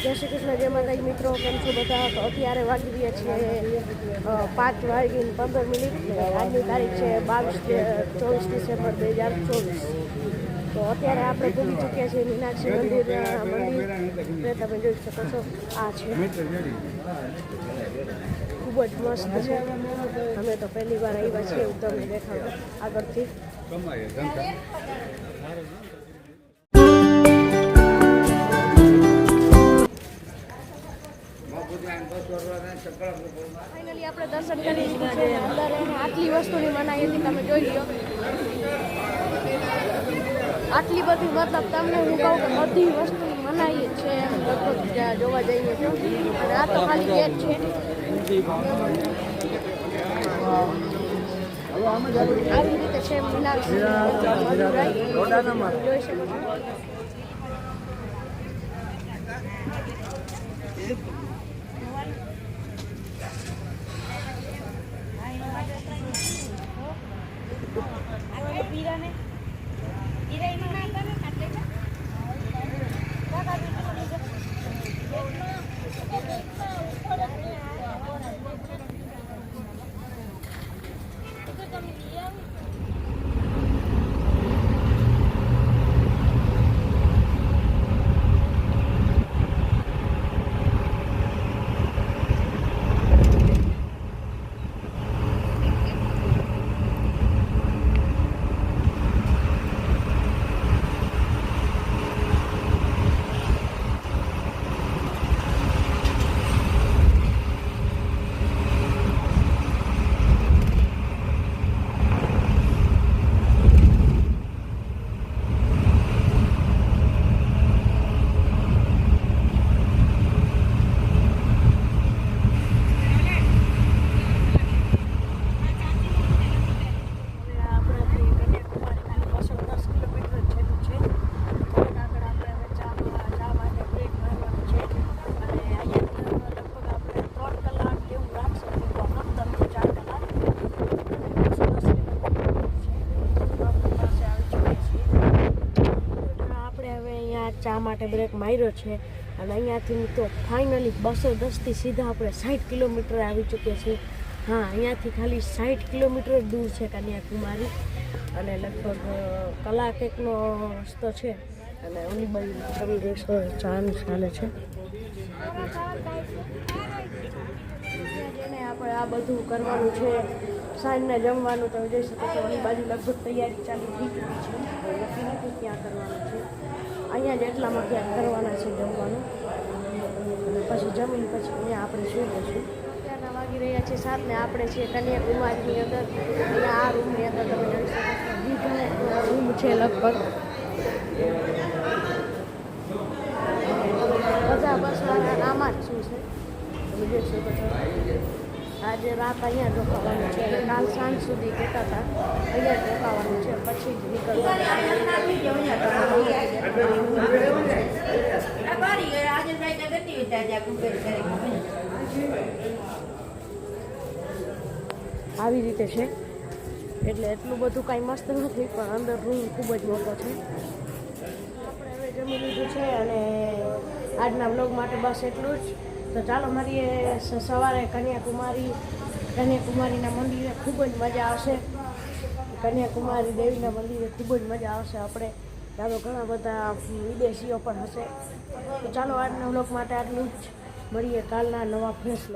જય શ્રી કૃષ્ણ, જય માતાજી મિત્રો, કેમ છો બધા? તો અત્યારે વાગી રહ્યા છે 5:15. આજની તારીખ છે 24 ડિસેમ્બર 2024. તો અત્યારે આપણે ભૂલી ચૂક્યા છીએ મીનાક્ષી મંદિર. તમે જોઈ શકો છો, આ છે ખૂબ જ મસ્ત છે. અમે તો પહેલી વાર આવ્યા છીએ, એવું તમને દેખાડો આગળથી. ફાઇનલી આપણે દર્શન કરી લીધું છે. અંદર આટલી વસ્તુની મનાઈ હતી, તમે જોઈ લો. આટલી બધી, મતલબ તમને હું કહું કે બધી વસ્તુની મનાઈ છે એમ લગભગ જોવા જઈએ તો. અને આ તો ખાલી ગેટ છે. આવી રીતે છે મીનાક્ષી જોઈ શકો છો. ચા માટે બ્રેક માર્યો છે અને અહીંયાથી તો ફાઇનલી 210થી સીધા આપણે 60 કિલોમીટર આવી ચૂક્યા છીએ. હા, અહીંયાથી ખાલી 60 કિલોમીટર દૂર છે કન્યાકુમારી અને લગભગ કલાક એકનો રસ્તો છે. અને ઓલી બાજુ તમે જોશો ચાનું ચાલે છે. જેને આપણે આ બધું કરવાનું છે, સાંજને જમવાનું તમે જોઈ શકો છો. ઓલી બાજુ લગભગ તૈયારી ચાલુ થઈ ચૂકી છે. નક્કી નથી ક્યાં કરવાનું છે. અહીંયા જ એટલામાં ક્યાંક કરવાના છે જમવાનું. અને પછી જમીન પછી અહીંયા આપણે સુઈ લઈશું. અત્યારના વાગી રહ્યા છે 7 ને આપણે છીએ કન્યાકુમારીની અંદર. અહીંયા આ રૂમની અંદર તમે જોઈ શકો છો, બીજો રૂમ છે લગભગ. બધા બસવાળા આમાં જ શું છે તમે જોઈ શકો છો. આજે રાત અહીંયા જ રોકાવાનું છે અને કાલ સાંજ સુધી કહેતા હતા અહીંયા જ રોકાવાનું છે, પછી જ નીકળવાનું. આવી રીતે છે. એટલે એટલું બધું કાંઈ મસ્ત નથી, પણ અંદર રૂમ ખૂબ જ મોટો છે. આપણે હવે જમી લીધું છે અને આજના બ્લોગ માટે બસ એટલું જ. તો ચાલો મળીએ સવારે કન્યાકુમારીના મંદિરે. ખૂબ જ મજા આવશે. કન્યાકુમારી દેવીના મંદિરે ખૂબ જ મજા આવશે. આપણે ચાલો, ઘણા બધા વિદેશીઓ પણ હશે. તો ચાલો આજના બ્લોગ માટે આટલું જ. મળીએ કાલના નવા ફ્રેશ